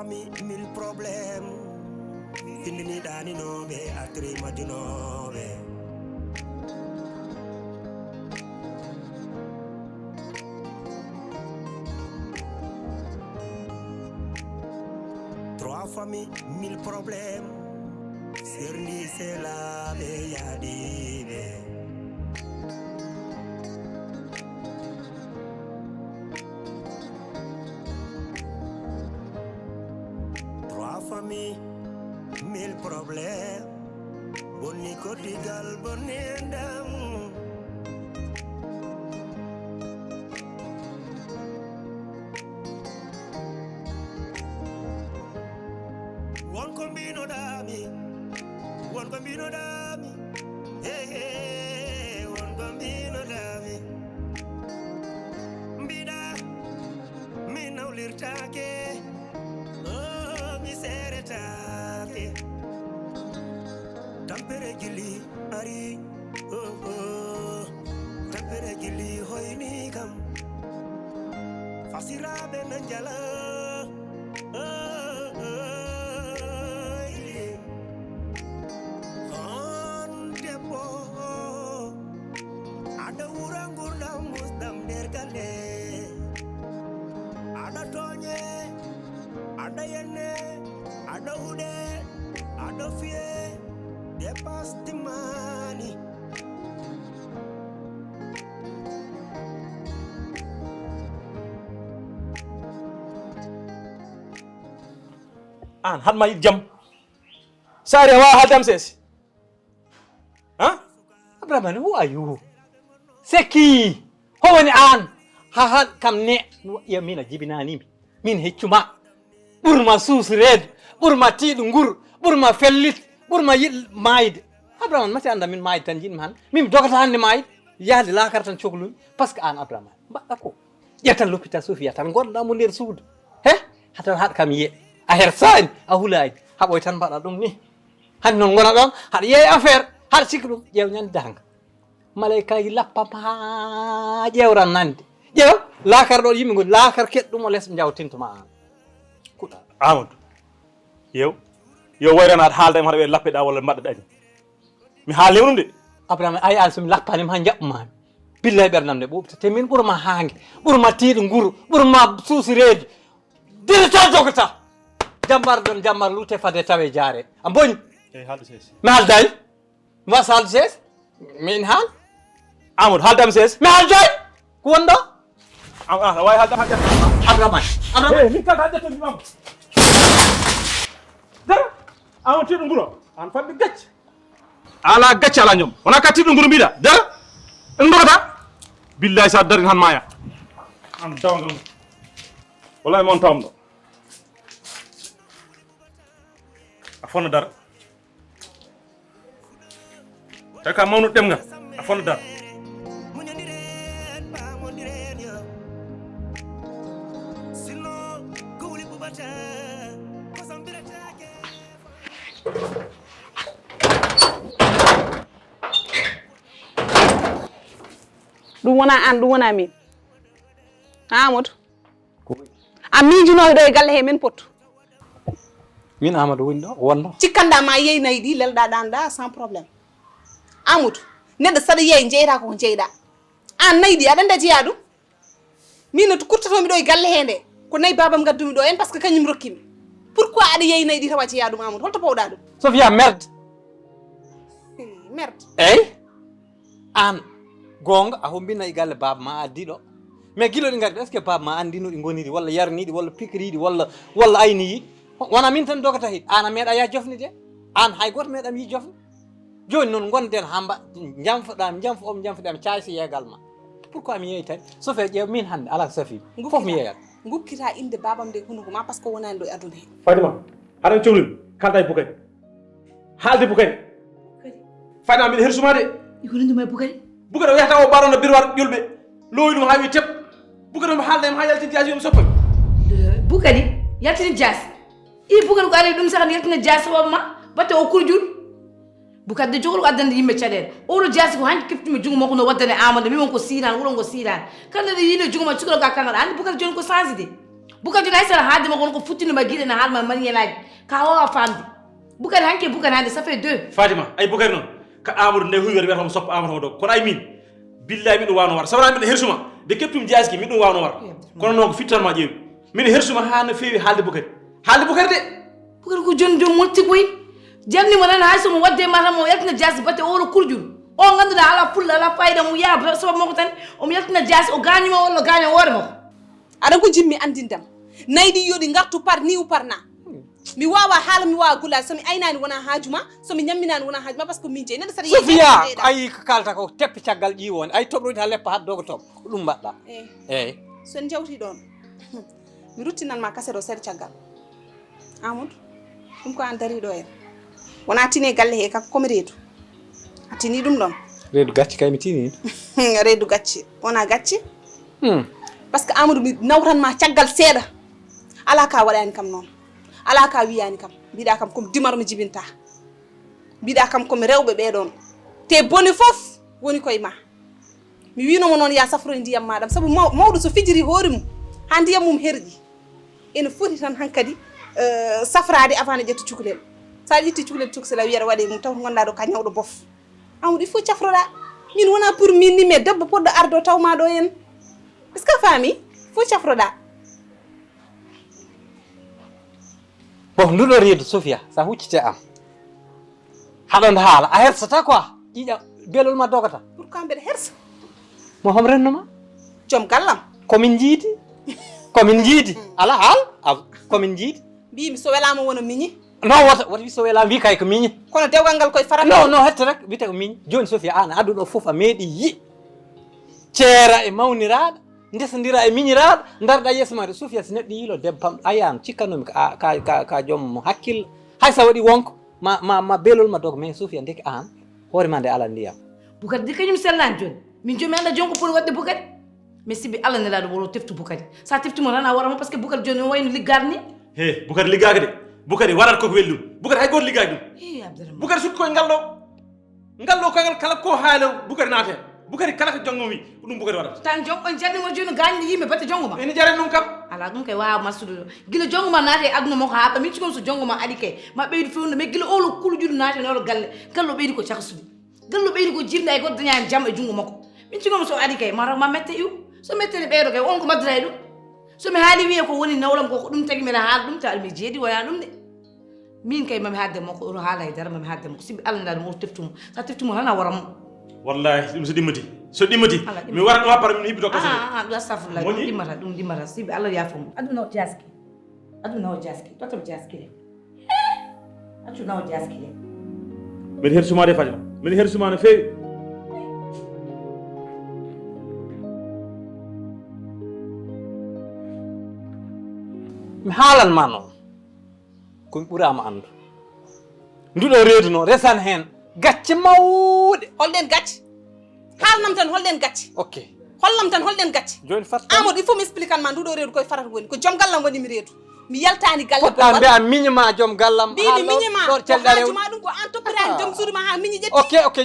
famille, 1000 problèmes. Fini dani nobe, atri majunobe. Trois familles, 1000 problèmes. Sirni c'est la beyadibe. Trois familles, 1000 problèmes. Boni kotigal bonendam. One combino dami. One combino dami. Hey, hey, one combino dami. Mbida, mi naulirtake. Oh, mi seretake. Tampere gili ari. Oh, oh. Tampere gili hoini kam. Fasira benanjala. Oh, oh. Ada urang-urang musdam dergale. Ada tonye, ada yene, ada ude, ada fie, depas timani. An had my jam. Sorry, wa hadam says. Huh? Abraham, who are you? Seki, how many an? Hahat kam ne ya mina jibinani min hechuma. Burma sus red, burma tidungur, burma fellit, burma yil maid. Abraham mati anda min maid tanjin man. Mim dogata hande maid. Ya de la kartan choklu parce que an Abraham. Ba ko. Yatan lopita Sofia tan gonda mo nder suud. He? Hatan hat kam ye. A her sain a hulay. Haboy tan bada dum ni. Han non gona don har ye affaire har sikdum jew nyan dang. Malaika yi lappa pa jewran nande jew lakar do yimi ngol lakar keddum o les jawtintuma an kuda Amadou yow wayranat haalda em hada lappe da wala mbadda dani mi haale wonum de Abraham ay al sum lappani ha jabbuma billahi bernam de bobta te min burma haangi burma tiidu nguru burma susireedi dirta jogata jambar lute fade tawe jaare am boni halde ses mi halday was halde ses min hal Amadou haldam ses mi halday ko wondo way haldam Abraham min kal haldata mi mam dara Amadou tiidu nguro an fambi gacc ala gacc ala ñom wona ka tiidu nguro mbiɗa dara en ndogata billahi sa darin han maya an tawngam wallahi mon tawmdo a fonna dara taka mawnu demga a fonna dara ɗum wona an ɗum wona min Amadou a miijunoyo ɗo e galle he min pottu min Amadou woni ɗo wonno cikkanda ma yeynayi ɗi lelɗa ɗanda sans probléme Amadou neɗɗo saɗa yeey jeyta koko jeyɗa an nayi ɗi aɗa anda jeeya ɗum min no kurtatomi ɗo e galle he nde ko nayi babam gaddumi ɗo en par ce que kañum rokkimi pourquoi aɗa yeey nayi ɗi tawa jeeya ɗum Amadou holto powɗa ɗum Sofia merde merde eyyi an gonga a hombina e galle baba ma addi ɗo mais guilo ɗi gari est ce que baba ma andi no ɗi goniri walla yarniɗi walla pikiriɗi walla ayniyi wona min tan dogata hit an a meeɗa ya jofnide an hay goto meeɗam yi jofne joni noon gonden hamba jamfoɗam caysi yeegal ma pourquoi mi yeeyi tan Sofia ƴeew min hande ala safi fof mi yeeyat gukkita inde babam nde hunnuko ma par ce que wonani ɗo e aduna he Fatima haɗan cohlimi kalda e Boukary haalde Boukary Fatima mbiɗa hersuma de iko nanduma e Boukary Boukary o wiyata o barono birwar ƴulɓe loowi ɗum ha wi teb Boukary omo haalda em ha yaltinti asi omo soppoy Boukary yaltini jaasi i Boukary ko ari ɗum saka yaltina jaasi wamma batte o kurjul Boukary de jogol ko addande yimɓe caɗele oɗo jaasi ko hanki keftumi jungo makko no waddane Amadou mimon ko siiran wuron ko siiran kala nde yiino jungo ma cukalga kangal andi Boukary joni ko change de Bukadi na sala haade ma ko futini ma gide na halma man yelaji ka wawa famdi Bukadi hanke Bukadi hande ça fait 2 Fatima ay Bukadi non ka Amadou ne huywer wer sop Amadou do kono ay min billahi min wano war sabana min hersuma de keptum jaaski min wano war kono non ko fittan ma jeewi min hersuma ha na feewi halde Bukadi de Bukadi ko jon multi boy jamni mo nan hay so mo wadde mata mo yaltina jaasi batte o kurjul o ganduda ala fulla ala fayda mu ya so mo ko tan o yaltina jaasi o gañuma wala gaño wore mo ada ko jimmi andindam naydi yodi ngartu par ni ou par na mi wawa hala mi wawa gula so mi aynani wona hajuma so mi nyamminani wona hajuma parce que min je nede sari Sofia ay kalta ko teppi caggal ji won ay tobrodi ha leppa hat dogo top dum badda so en jawti don mi ruttinan ma kasero ser caggal Amadou dum ko an dari do en wona tine galle he kak komi reedu atini dum don reedu gacci kay mi tini reedu gacci wona gacci parce que Amadou mi nawran ma caggal seeda ala ka wadani kam non ala ka wiyani kam bida kam kom dimar mi jibinta bida kam kom rewbe be don te boni fof woni koy ma mi wino mo non ya safro ndiyam madam sabu mawdo so fijiri horim ha ndiyam mum herji en foti tan hankadi safraade avant de jettu cukalel sa jitti cukalel tuksela wiere wade mum taw gonda do ka nyawdo bof Amadou il faut cafroda min wona pour min ni me debbo poddo ardo taw ma do en est-ce que fami faut cafroda bon nduɗo reedu Sofia sa huccite am haɗon haala a hersata quoi ƴiƴa belol ma dogata pourquoi mbeɗa hersa mo hom rennoma joom gallam komin jiidi ala haal komin jiidi mbimi so welama wona miñi non wata wi so welama wi kay ko miñi kono dewgal ngal koye farata non hette rek wiyete ko miñi joni Sofia an adduɗo foof a meeɗi yi ceera e mawniraɗo ndesodira e miñiraɗo darɗa yeeso ma de Sofia so neɗɗo yiilo debbam ayam cikkanomi ka joom hakkille hay sa waɗi wonko ma belol ma dogo mais Sofia ndeke an hoore ma nde ala ndiyam Bukadi de kañum sellani joni min jomi anda jonko pour wadde Bukadi mais sibi Allah nelaɗo woro teftu Bukadi sa teftimo tan a warama par ce que Bukadi joni wayno liggade ni he Bukadi liggaka de Bukadi waɗat koko welɗum Bukadi hay goto liggaki ɗum Abdourahmane Bukadi sukki koye ngalɗo koyngal kala ko haala Bukadi naate Bukadi kala ko jongo wi ko ɗum Bukadi waɗata tan jongo on jardimo joni gañni yimɓe batte jongo ma ene jaren ɗum kam ala ɗum kay wawa massude gila jongo ma naate aduna makko haaɓa min cikon so jongo ma aɗi kay ma ɓeydu fewnude mais gila olo kulujuɗo naate no olo galle gallo ɓeydi ko cakasude gallo ɓeydi ko jirde ay goto dañani jaam e jungo makko min cikon so aɗi kay ma mette iw so mettene ɓeydo kay wonko maddata e ɗum somi haali wiye ko woni nawlam ko ɗum tagui mbiɗa haala ɗum taw mi jeeɗi wona ɗum de min kay mami haadde makko oto haala e dara mami haadde makko sibi Allah nda ɗum oto teftumo sa teftumo tan a waramo wallahi ɗum so ɗimmati mi warat ɗum ha par min hiɓɓito kaso ɗum astafurlah ɗum ɗimmata sibi Allah yafomo aduna o jaski tottamo jaski de aduna o jaski de mbeɗa hersuma de Fatima mbeɗa hersuma no feewi mi haalanma noon komi ɓurama andu nduɗo reedu noon resan hen gacce mawɗe holɗen gacce haalnam tan holɗen gacce ok hollam tan holɗen gacce joni fat Amadou il faut mi expliquer ma nduɗo reedu koye farata woni ko joom gallam waɗimi reedu mi yaltani galle poɗɗa mbiya miñima joom gallam mbimi miñima ɗo celɗa rew hajuma ɗum ko an toppirani joom suuduma ha miñi ƴetti ok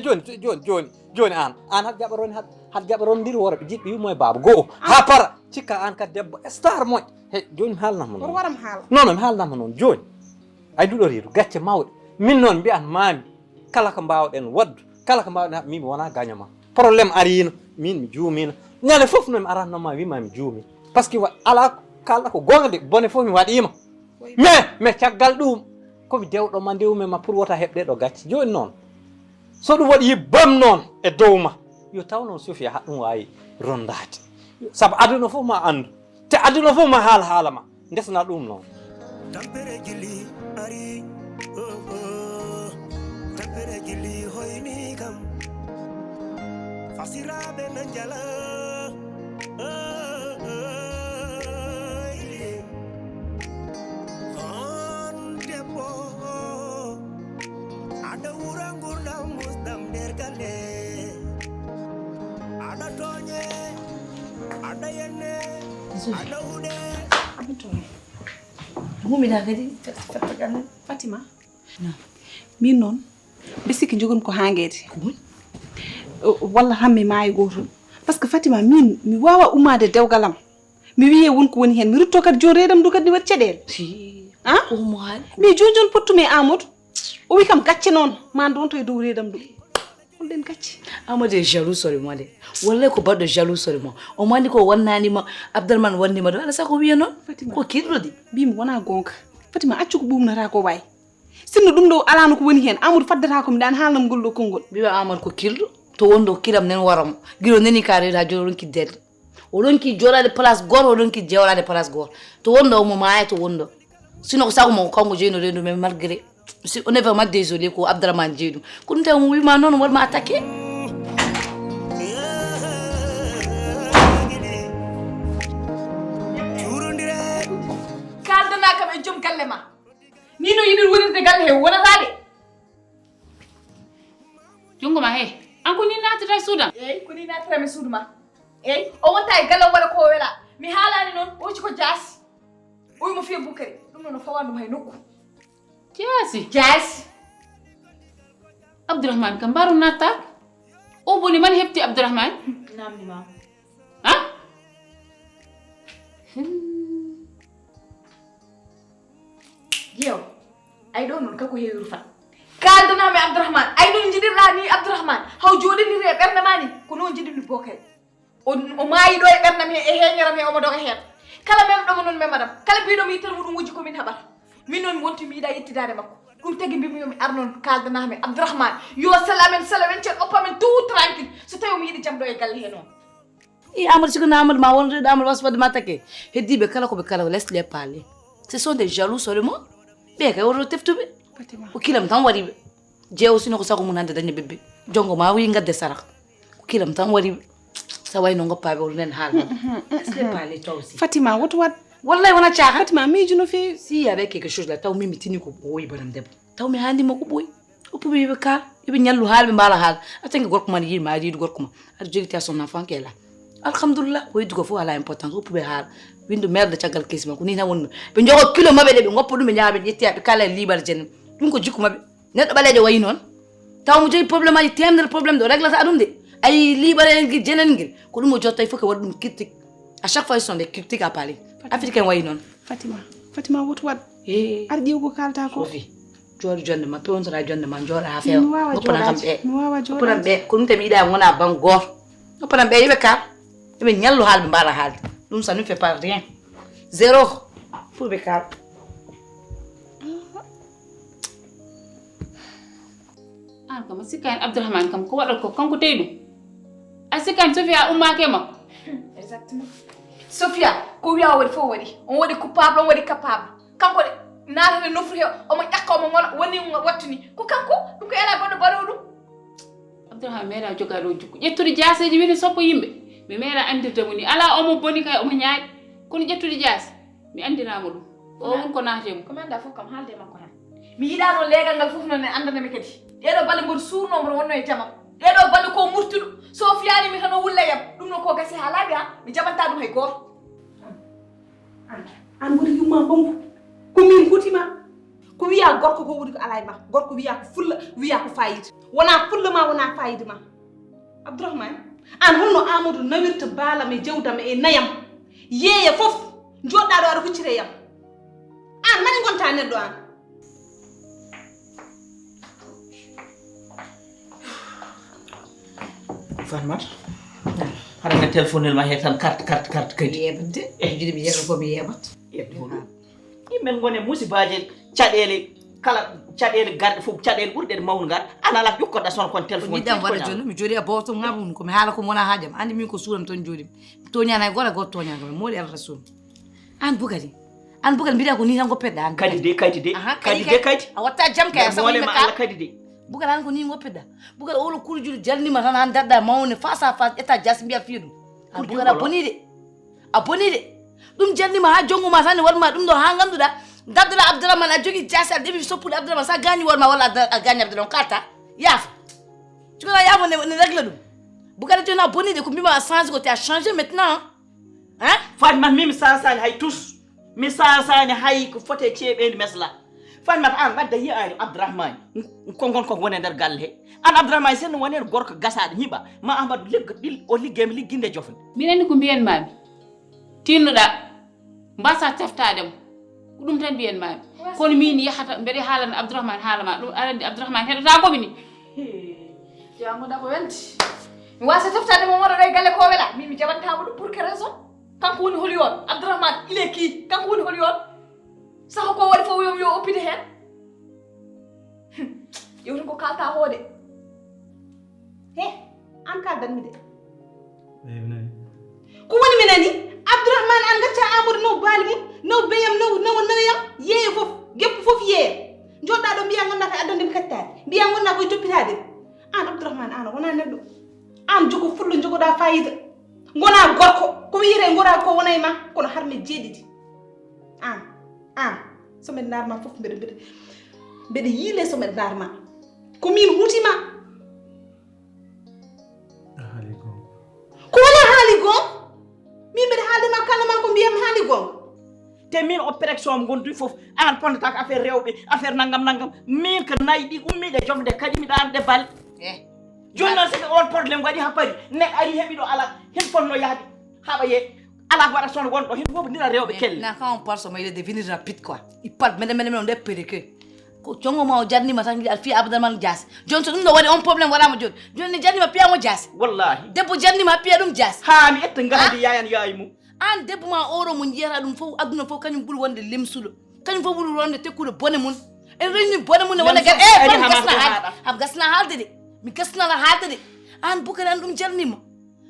joni an hat jaɓarondiri worɓe jiɗɓe yumo e baaba goho ha para cikka an kadi debbo star moƴƴo he joni mi haalnama oto waram haala non mi haalnama noon joni ay duɗo reedu gacce mawɗe min noon mbiyan mami kala ko mbawɗen waddu kala ko mbawɗen min mi wona gagnoma probléme arino min mi juumino ñande foof nomi arannoma wima mi juumi par ce que ala kalɗa ko gonga de bone foof mi waɗima mais caggal ɗum komi dewɗo ma ndewmima pour wota heɓde ɗo gacce joni noon so ɗum waɗi bam noon e dow ma yo taw noon Sofia ha ɗum wawi rondade saabu aduna foof ma andu te aduna foof ma haala ma ndesna ɗum noon tampere gilli ari tampere gilli hoyni kam fasiraɓe na jala on debbo aɗa wura gurdam musdam nder galle aɗa toñe aɗa yenne aɗa huɗe mumida kadi Fatima min noon mbi sikki jogoni ko hanguede walla hammi maayi gotol par ce que Fatima min mi wawa ummade dewgalam mi wiye wonko woni hen mi rutto kadi joni reedam du kadi wat caɗele ah o mo haali mi joni pottumi Amadou o wi kam gacce noon ma don to e dow reedam du holden gacce Amadou est jaloux sur moi de wallahi ko baddo jaloux sur moi o mandi ko wonnani ma Abdourahmane wonni ma do ala sako wiye non ko kirrodi bimi wona gonka Fatima accu ko ɓumnata ko way sinno ɗum ɗo alano ko woni hen Amadou faddata ko mi dan haalnam ngol ɗo konngol biwa Amadou ko kirɗo to wondo kiram nen waramo giro neni ka reeda joni ronki derde o ronki jolade place goto o ronki jewlade place goto to wondo mo maaya to wondo sino ko sago mo kanko jeyno rendu mais malgré si on est vraiment désolé ko Abdourahmane jeydum ko ɗum tawi mo wima noon warma attaqué kaldana kam e joom galle ma ni no yiɗir wonirde galle he wonata de jungo ma he anko ni natata suudan eyyi ko ni natata mi suudu ma eyyi o wonta e galle waɗa ko wela mi haalani noon oci ko jaasi o wimo fiya Boukary ɗum noon o fawandum hay nokku jaasi Abdourahmane kam mbaru natta o boni man hefti Abdourahmane namni ma ha jeew ay ɗo noon kako heewiru fan kaldanami Abdourahmane ay ɗon jiɗirɗa ni Abdourahmane haw joɗiniri e ɓerde ma ni ko noon jiɗirmi Boukary o maayi ɗo e ɓerdam he e heñeram he omo doga heen kala memɗomo noon memadam kala mbiɗomi yittan mo ɗum wujji komin haɓata min noon mi wonti mi yiɗa yettidade makko ɗum tagi mbimi yomi ar noon kaldanami Abdourahmane yo salamen cen oppamen tout tranquille so tawi mi yiɗi jam ɗo e galle he noon i Amadou siko na Amadou ma wonde Amadou wasfade ma attaqué heddiɓe kala koɓe kala laisse les parler ce sont des jaloux seulement ɓe kay woto teftuɓe ko kilam tan waɗiɓe jeewo sino ko sago mum hande daña bébé jongo ma wi gadde sarak ko kilam tan waɗiɓe sa wayno goppaɓe oto nen haala laisse les parler toi aussi Fatima woto wat wallahi wona caaha Fatima miijo no feewi si y avait quelque chose là taw mimi tini ko ɓooyi banam debbo taw mi handima ko ɓooyi oppuɓe yoɓe kaal yoɓe ñallu haala ɓe mbaala haala attangue gorko ma ne yiɗima aɗa yiɗi gorko ma aɗa jogui ta son enfant qu'elle a alhamdulillah ko yiddi ko fof ala importance oppuɓe haala windo maire de caggal keesi ma ko ni tan wonno ɓe jogo kilo maɓɓe ɗe ɓe goppa ɗum ɓe ñaaɓe ƴettiyaɓe kala e liiɓal jenne ɗum ko jikku maɓɓe neɗɗo ɓaleɗe wayi noon taw mo jogui probléme aji temdere probléme ɗe o réglata ɗum de ay liiɓal jenen guel ko ɗum o jotta il faut que waɗa ɗum critique à chaque fois ils sont des critiques à parler africain wayi noon Fatima woto wat aɗa ƴeew ko kalta ko Sophie jooɗo jonde ma pewnotora jonde ma jooɗa ha feewa mi wawa goppanam kam ɓe mi wawa goppanam ɓe ko ɗum tami yiɗa wona ban goto goppanam ɓe yoɓe kaal yoɓe ñallu haalɓe mbaala haalde ɗum ça ne fait pas rien zéro pour ɓe kaal an kam a sikkani Abdourahmane kam ko waɗat ko kanko tawi ɗum a sikkani Sofia ummake makko exactement Sofia ko wiya o waɗi fof waɗi on waɗi coupable on waɗi capable kanko de naatane nofru he omo ƴakka omo ngona woni wattuni ko kanko ɗum ko ela goɗɗo baɗo ɗum Abdourahmane meeɗa jogaɗo o jukku ƴettude jaaseji wiyde soppo yimɓe mi meeɗa andirdemo ni ala omo boni kay omo ñaaƴi kono ƴettude jaase mi andinama ɗum o won ko naatemo ko manda fof kam haalde makko tan mi yiɗa noon leegal ngal fof noon e andanami kadi ɗeɗo balle mboɗo suurno mboɗo wonno e jamam ɗeɗo balle ko murtuɗo so fiyanimi tan o wulla yam ɗum noon ko gasi ha laaɓi ha mi jaɓanta ɗum hay goto an woɗi yumma bongo ko min gutima ko wiya gorko ko woni ko ala e ma gorko wiya ko fulla wiya ko fayida wona fulla ma wona fayida ma Abdourahmane an holno Amadou nawirta baalam e jawdam e nayam yeeya fof joɗɗa ɗo aɗa huccire yam an mani gonta neɗɗo an Fatmata haɗa nga téléphone ma he tan carte kadi yeɓante jiɗi mi yeɓa fof mi yeɓat yeɓde hono yimɓe gone musibaji caɗele kala caɗele garɗe fof caɗele ɓurɗe mawnu gar an ala ƴukkoɗa sono kon téléphone jiɗɗam waɗa joni mi jooɗi e boto ngabum komi haala ko wona haajam andi min ko suuram toon jooɗimi mi toñani hay goto goto toñani mi moɗi Allah rasul an Boukary mbiɗa ko ni tan goppeɗa an kadi de kadi a watta jam kay a sago yimɓe Allah kadi de Boukary an ko ni goppeɗa Boukary olo kurjuɗo jalnima tan han darɗa mawne face à face ƴetta jas mbiya fiya ɗum an Boukary a boni de ɗum jalnima ha jonguma tan ne waɗma ɗum ɗo ha ganduɗa gaddoɗa Abdourahmane a jogui jasi aɗa ɗeɓi soppude Abdourahmane sa gañi worma walla a gañi Abdourahmane karta yaafa cukaɗa yaafa ne règle ɗum Boukary joni a boni de ko mbima a changé ko te a changé maintenant hein Fatmata min mi sasani hay tous mi sasani hay ko fote ceeɓede mesla Fatmata an wadda yiyani Abdourahmane ko gon ko woni e nder galle he an Abdourahmane sen woni en gorko gasaɗo ñiɓa ma Amadou o liggeymi ligginde jofne minen ni ko mbiyen mami tinnuɗa mbasa teftademo ko ɗum tan mbiyen mami kono min yahata mbeɗa haalana Abdourahmane haalama ɗum aɗa andi Abdourahmane heɗota komi ni jangoda ko welti mi wasa teftade mo wona ɗo e galle ko wela min mi jabantamo ɗum pour que raison kanko woni holi on Abdourahmane il est qui kanko woni holi on saho ko waɗi fof yo oppide hen yewtin ko kalta hoode he an kaldanmi de ko woni mi nani Abdourahmane an gacca Amadou naw baali mum naw beyam nawoyam yeeyo fof geppu fof yeeya joɗɗa ɗo mbiya gonna ko addande mi kattade mbiya gonna koye toppitade an Abdourahmane an wona neɗɗo an jogo fullo jogoɗa fayida gona gorko ko wiyete gora ko wona e ma kono harme jeeɗiɗi an someɗe darma fof mbeɗa yiile someɗe darma ko min hutima ko wona haali gon min mbeɗa haaldema kala man ko mbiyam haali gon te min opération am gonduɗi fof an pondata ko affaire rewɓe affaire naggam min ko nayi ɗi ummiɗe jofde kadi miɗa ande balle joni noon siko on probléme waɗi ha paari neɗɗo ari heeɓi ɗo ala hen fonno yahde haɓa ye ala ko waɗa sono wonɗo hen fof ndira rewɓe kelle na quand on parle sama il est devenir rapide quoi il parle mene on des perruque ko jongoma o jarnima tan giɗa fiya Abdourahmane Dias joni so ɗum ɗo waɗi on probléme waɗama joni ne jarnima piyamo Dias wallahi debbo jarnima piya ɗum Dias ha mi etta gardi yayan yayi mum an debbo ma oro mo jiyata ɗum fof aduna fof kañum ɓuuri wonde lemsuɗo kañum fof ɓuuri wonde tekkude bone mum en rewni bone mum ne wona gar ham gasna haalde de mi gasnala haalde de an Boukary an ɗum jarnima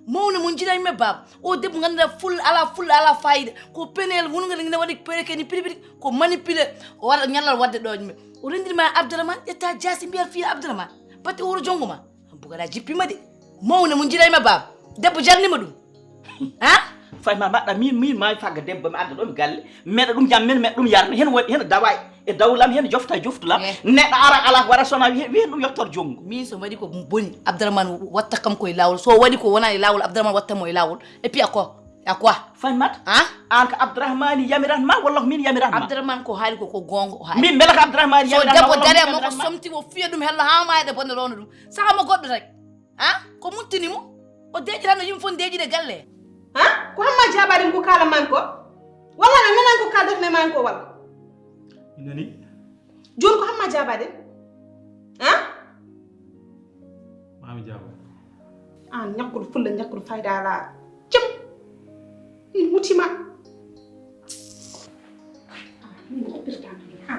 mawne mo jiɗa yimɓe baba o debbo ganduɗa fulla ala fayida ko penel wongal ne waɗi pereke ni piɗi ko manipulé o waɗa ñallal wadde ɗo yimɓe o rendirma Abdourahmane ƴetta Dias mbiyat fiya Abdourahmane batte wuro jongo ma Boukary a jippima de mawne mo jiɗa yimɓe baba debbo jarnima ɗum ha fayma mbaɗɗa min mami fagga debbo mi adda ɗo mi galle meɗa ɗum jam men meɗa ɗum yarna hen waɗi hen dawa e dawlam hen jofta joftulam neɗɗo ara ala ko waɗa sona wihen ɗum yettor jonggo min so waɗi ko boni Abdourahmane watta kam koye lawol so waɗi ko wona e lawol Abdourahmane wattamo e lawol et puis a quoi faymata an ko Abdourahmane yamiran ma walla ko min yamiran ma Abdourahmane ko haali ko gonga o haali min beela ko Abdourahmane so debbo dare mo ko somti o fiya ɗum hella ha mayde bonde rowno ɗum sahamo goɗɗo rek ko muntinimo o deeƴi tan no yimɓe fof deeƴide galle ko hamma jaɓaɗen ko kala man ko walla na nanan ko kaldata man ko walla nani joni ko hamma jaɓaɗen mami jabo an ñakkuɗo fulla ñakkuɗo fayda ala cem min hutima min oppirtama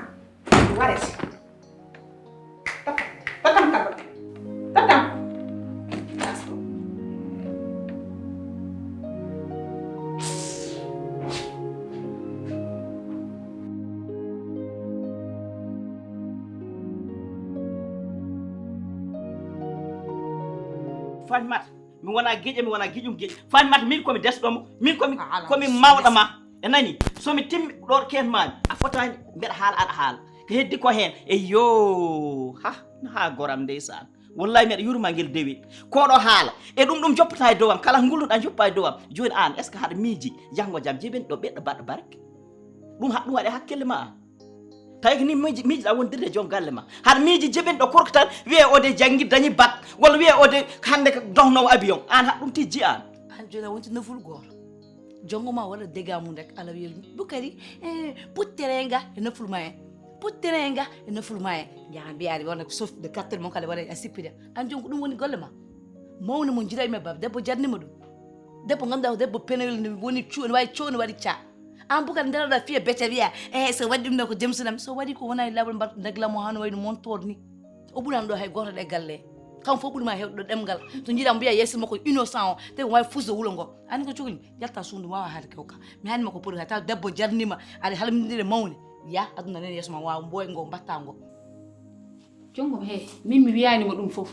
warete tatam kalba tatam Fatimata mi wona gueƴe mi wona gueƴum gueƴe Fatimata min komi desɗomo min komi mawɗama e nani somi timmi ɗo ketmami a fotani mbeɗa haala aɗa haala ko heddi ko hen e yo ha goram ndeysan wallahi mbeɗa yurma guel dewi koɗo haala e ɗum joppata e dowam kala gulluɗa joppa e dowam joni an est ce que haɗa miiji janggo jaam jeɓeni ɗo ɓeɗɗo baɗɗo barke ɗum waɗe hakkille ma an tawi ko ni miijiɗa wondirde joom galle ma haɗa miiji jeɓeni ɗo korko tan wiye ode janggui dañi bac walla wiye ode hande ko dohnowo avion an haɗa ɗum tijji an joni a wonti naful goto jongo ma waɗa dégâts mum rek ala wiyel Boukary putterenga e naful ma en putterenga e naful ma en jaha mbiyani wona sauf de 4 heures mon kala waɗa a sippide an joni ko ɗum woni golle ma mawne mo jiɗa yimɓe baba debbo jarnima ɗum debbo ganduɗa ko debbo penel ne woni cuuni wawi coni waɗi ca an Boukary nderaɗa fiya bete wiya so waɗi ɗum ɗo ko demsunam so waɗi ko wona e lawol mbaɗ daglamo hano wayno montor ni o ɓuurano ɗo hay goto ɗe galle kam fof ɓuurima hewɗo ɗo ɗemgal to jiiɗa mbiya yeeso makko innocent o tawi ko wawi fusde wuuro ngo ani ko cohli ƴetta suudu wawa haade kewka mi hannima ko pour ha taw debbo jarnima aɗa halmidire mawne ya aduna nen yeeso ma wawa mboye ngo mbatta ngo jongom he min mi wiyanima ɗum fof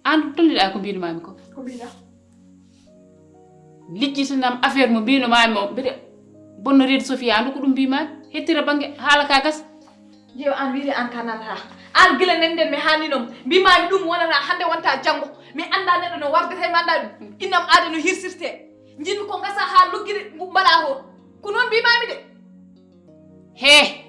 an tolliɗa ko mbinumami ko mbiɗa lijjitanam affaire mo mbinomami o mbiɗa bonnoride Sophia andu ko ɗum mbimami hettira banggue haala ka gas jeew an wiide an ka nanata an gila nenden mi haalninom mbimami ɗum wonata hande wonta janggo mi anda neɗɗo no wardete mi anda innam aade no hirsirte jinmi ko gasa ha lugguiri mbaɗa ho ko noon mbimami de he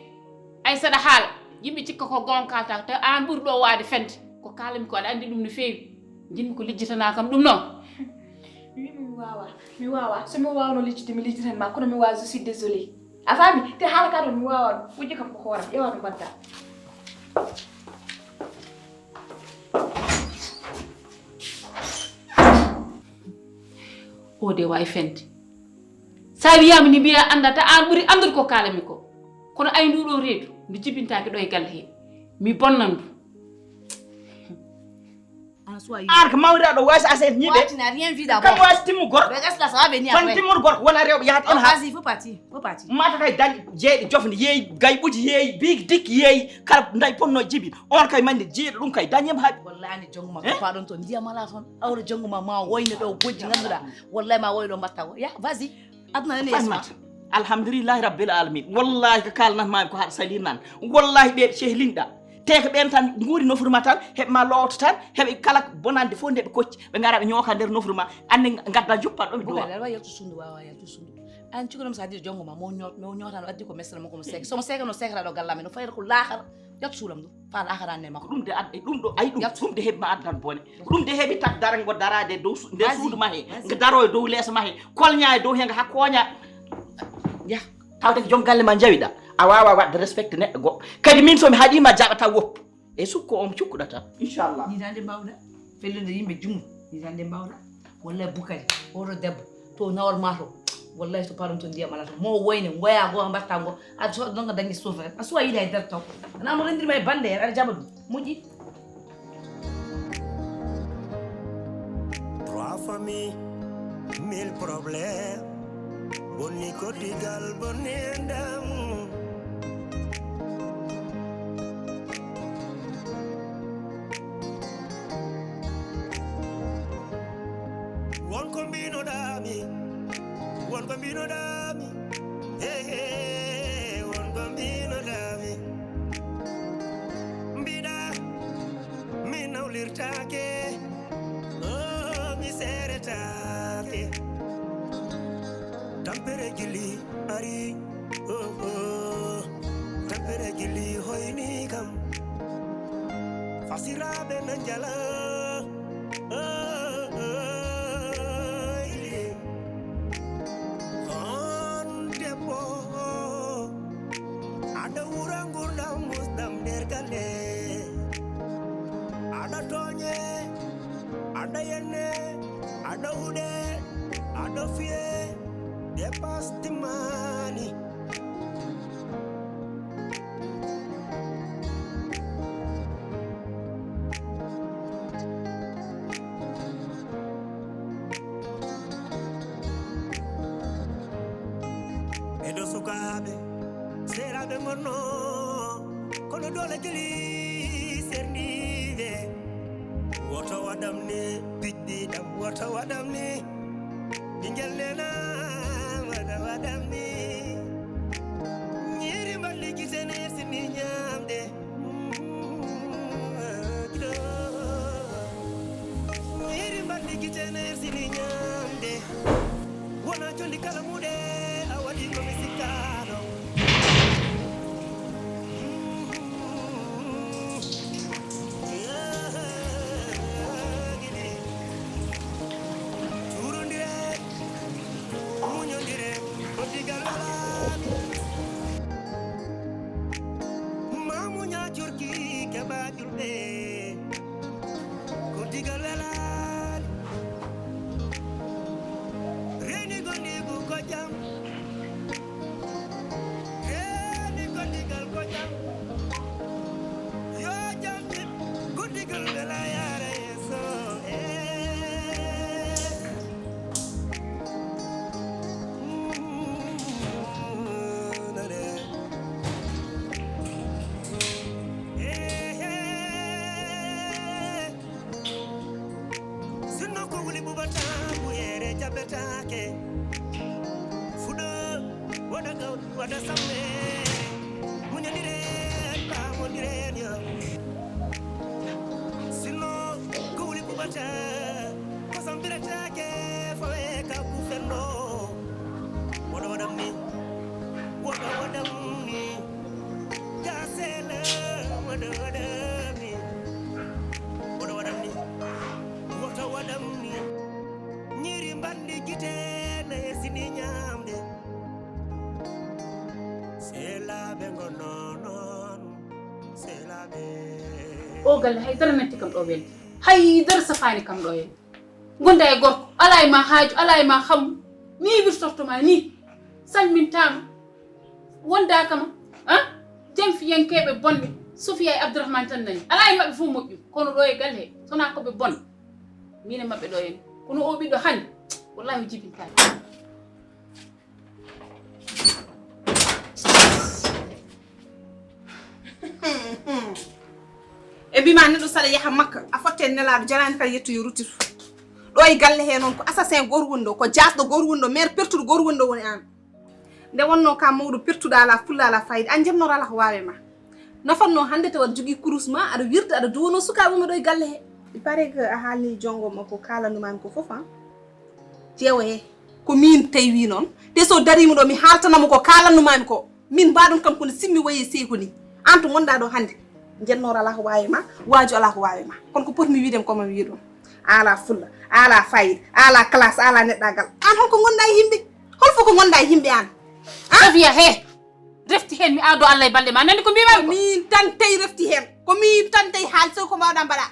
ay saɗa haala yimɓe cikka ko gon kalta taw an ɓuuri ɗo waade fende ko kalami ko aɗa andi ɗum no feewi jinmi ko lijjitana kam ɗum noon Oui, mi wawa. So mi wawa no licci mi licci ma kono mi wawa je suis désolée. A fami te hala ka do mi wawa fuji kam ko horam e wano badda. O de way fenti. Sa wiyama ni biya andata an buri andur ko kalami ko. Kono ay nduɗo reedu ndi jibintaake ɗo e galle he. Mi bonnandu. Ark mawraɗo wasi aset ñiɓe. Tu n'as rien vu d'abord. Kam wasi timmu gorko. Regarde là, ça va venir Fan après. timmur gorko wona rewɓe yahat en ha. Vas-y, faut partir. Mata kay dañi jeeɗi jofde yeeyi gayɓuji yeeyi big dik yeeyi kala dañi ponno jibi on kay mande jeeɗo ɗum kay dañiyam haaɓi. Wallahi andi jonguma ko paɗon to ndiyam ala ton. Awre jonguma ma woyne ɗo bojji ganduɗa. Wallahi ma woyno mbatta ko. Ya, vas-y. Aduna nene esma. Alhamdulillahi rabbil alamin. Wallahi ko kalnatmami ko haɗa salinan. Wallahi ɓe cehlinɗa. Te ko ɓen tan nguuri nofru ma tan heɓe ma lowto tan heɓe kala bonande fof nde ɓe kocci ɓe ngara ɓe ñooka nder nofru ma andi gadda juppat ɗo ɓe duwa. Wallahi yaltu sundu wawa yaltu sundu. An cikodom sa dir jonguma mo ñootano addi ko mesra mako mo sek. Somo seka no sekra ɗo gallame no fayra ko lahara. Yaltu sulam ɗum fa lahara ne makko. Ɗum de adde ɗum ɗo ay ɗum de heɓi ma addan bone. Ɗum de heɓi tak darango darade dow nder suudu ma he. Nga daro e dow leesa ma he. Kolña e dow he nga ha koña. Ya tawde ko joom galle ma jawiɗa. A wawa wadde respecte neɗɗo goɗɗo. Kadi min somi haɗima jaɓata woppu. E sukko on cukkuɗata inchallah. Ni tande mbawɗa fellinde yimɓe jungo ni tande mbawɗa wallahi bukari oɗo debbo to nawol ma to wallahi to paɗum to ndiyam ala to mo woyne goya go mbatta ngo aɗa so ɗonga dañi sofre a suwa yiɗa e nder taw ana mo rendirma e bande en aɗa jaɓa ɗum moƴƴi. Trois familles, 1000 problèmes. Bonni kodigal bonni ndam. Won kombino dami. Hey, won kombino dami. Mbida mi nawlirtake. Oh, mi seretake. Tampere gili ari. Oh. Tampere gili hoyni kam. Fasirabe nanjala. Ada urangur damus dam dergale. Ada tonye, ada yene, ada ude, ada fie, de pasti mani. Edo sukabe. Serabe mono kono dole jeli sernive woto wadam ni biddi dam woto wadam ni bingel nena wadam ni nyiri mballi gisene sini nyamde nyiri mballi gisene sini nyamde wona joli kala mude awadi ko misikano. Wada samme munyadire pa mondire nyo sino kuli kubata kosambira take fawe ka kufendo wada mi kasela wada mi nyiri mba o galle haydara metti kam ɗo welde haydara safani kam ɗo hen gonda e gorko ala e ma haaju ala e ma xam ni wirtortoma ni salmintama wonda kama jam fiyankeɓe bonɓe Sofia e Abdourahmane tan nani ala e maɓɓe fof moƴƴu kono ɗo e galle he sona koɓe bonɓe min e maɓɓe ɗo hen kono o ɓiɗɗo hande wallahi o jibintani e mbima neɗɗo saɗa yaha makka a fotte nelaɗo jarani kala yettoyo ruttitu ɗo e galle he noon ko assassin goto woni ɗo ko jasɗo goto woni ɗo maire pertuɗo goto woni ɗo woni an nde wonno ka mawɗo pertuɗo ala fulla ala fayida an jemnoro ala ko wawe ma nafanno hande taw aɗa jogui kurus ma aɗa wirta aɗa duwono sukaɓe ma ɗo e galle he il paraît que a haalni jongoma ko kalandumami ko foof ƴeewa he ko min tawi noon te so darima ɗo mi haltanamo ko kalandumami ko min mbaɗon kam kono simmi wayi seyko ni an to gonɗa ɗo hande jennoro ala ko wawi ma waaju ala ko wawi ma kono ko potmi wiidem komo wi ɗum ala fulla ala fayida ala classe ala neɗɗagal an holko gonɗa e yimɓe holfo ko gonɗa e yimɓe an Sofia he refti hen mi aado Allah e balɗe ma nandi ko mbimami min tan tawi refti hen ko min tan tawi haali so ko mbawɗa mbaɗa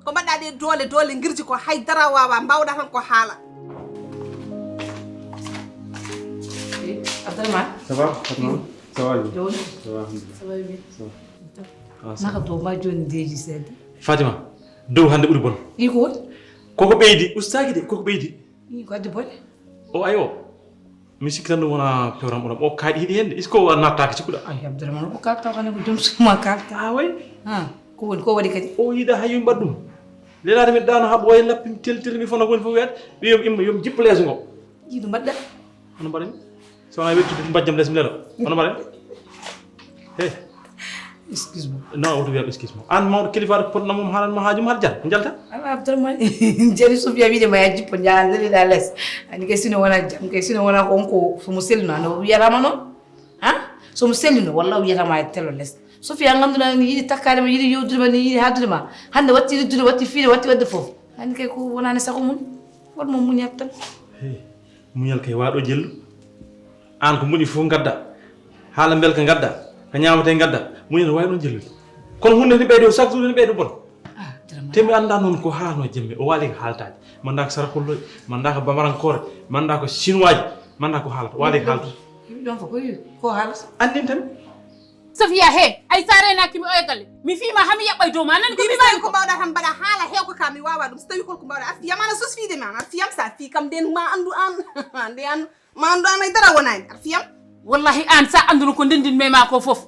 ko mbaɗɗa ɗe doole guirji ko haydara wawa mbawɗa tan ko haala Abdourahmane ça va Fatma ça va joni ça va ça va bien ça naka to ma joni deji sedde Fatima dow hande ɓuuri bon i ko woni koko ɓeydi ustaki de koko ɓeydi i ko addi bone o ayo mi sikki tan ɗum wona pewram ɓuram o kaaɗi hiɗi hende est ce que o nattaki cikkuɗa ay Abdourahmane ko kalta kane ko joom suma kalta a way ko woni ko waɗi kadi o yiiɗa hay yumi mbaɗ ɗum lelade min ɗano haɓa waye lappimi teltel mi fona koni fof wiyata wiyom imma yomi jippa leeso ngo jiiɗu mbaɗɗa hono mbaɗami so wona wettude mbajjam less mi lelo hono mbaɗami he excuse moi non woto wiyam excuse moi an mawɗo kilifaɗo potno mom haalanma haajum haɗa jara jalta ala Abdourahmane jeri Sofia wiidema ya jippo jahandiriɗa less ani kay sino wona jam kay sino wona konko somo sellino ano wiyatama noon somo sellino walla o wiyatama e telo less Sofia ganduɗa ni yiiɗi takkade ma yiiɗi yewdude ma ni yiiɗi haddude ma hande watti riddude watti fiide watti wadde foof hande kay ko wonani sago mum wonmo muñat tan muñal kay waɗo jellu an ko muñi fof gadda haala belka gadda ko ñamate gadda muñal wawi ɗon jellude kono hunde ne ɓeydo chaque jour ne ɓeydo bon te mi anda noon ko haalno jemme o waali ko haaltade manda ko sarakolloje manda ko bamarankore manda ko chinois ji manda ko haalata waali ko haaltude ɗon fof ko haalata andin tan Sofia he ay sarenakimi o e galle mi fima hami yaɓɓay dow ma nani ko mbimami ko mbawɗa tan mbaɗa haala hewko ka mi wawa ɗum so tawi holko mbawɗa a fiyam ana sosfide ma aɗa fiyam sa fi kam nden ma andu an nde an ma andu an ay dara wonani aɗa fiyam wallahi an sa anduno ko ndendinme ma ko foof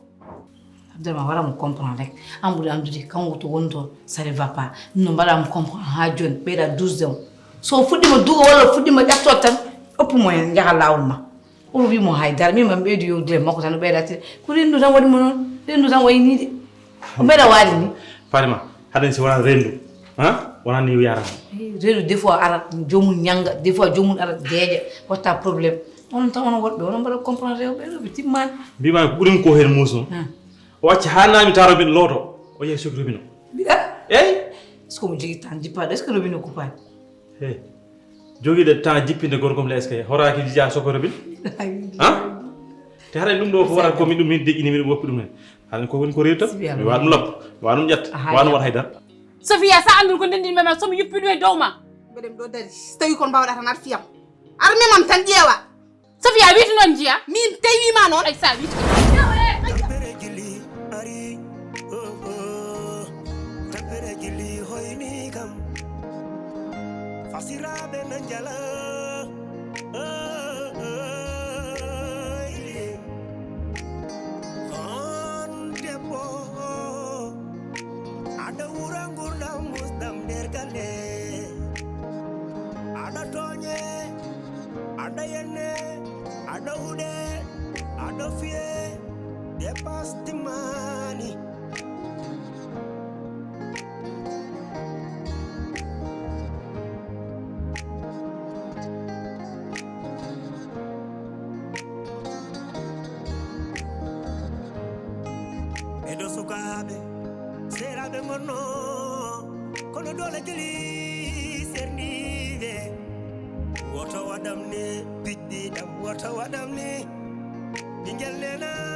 Abdourahmane wara mo comprendre rek an ɓuuri andude kanko to woni toon ça ne va pas no mbaɗamo comprendre ha joni ɓeyɗa 12 ans so fuɗɗima duuga walla fuɗɗima ƴattode tan oppumo hen jaaha lawol ma oɗo wimo haydara mima mi ɓeydi yewdire makko tan no ɓeydate ko rendu tan waɗimo noon rendu tan waynide o mbeɗa waali ni Fatima haɗen si wona rendu wona ni yarama rendu des fois arat jomum ñanga des fois jomum arat deeƴa watta probléme onon tan onon woɗɓe onon mbaɗa comprendre rewɓe ɗo ɓe timmani mbimami ko ɓuurimi ko hen muusi noon o wacci ha nami ta robine looto o yehi soki robine o mbiɗa eyyi est ce que mo jogui temps jippaɗo est ce que robine coupani he joguiɗe temps jippinde gorkom le est ce que horaki jija soko robine te haɗen ɗum ɗo ko waɗata komin ɗum min deƴƴini miɗum woppi ɗum hen haɗen ko woni ko rewi tan mi waɗa ɗum loppa mi waɗa ɗum ƴetta mi waɗa ɗum waɗa haydara Sofia sa anduno ko ndendinme ma somi yuppi ɗum e dow ma mbeɗem ɗo dari so tawi kon mbawɗa tan aɗa fiyam aɗa memam tan ƴeewa Sofia wiiti noon jiya min tawima noon ay sa wiiti tampere gilli ari tampere gilli hoyni kam fasiraɓe nan jala on debbo aɗa wura gurdam musdam nder galle aɗa toñe aɗa yenne aɗa huɗe aɗa fiye dépasse timani eɗo sukaɓe seraɓe gonno kono dole jeli serniɓe woto waɗam ni piɗɗiɗam woto waɗam ni ɓingel nena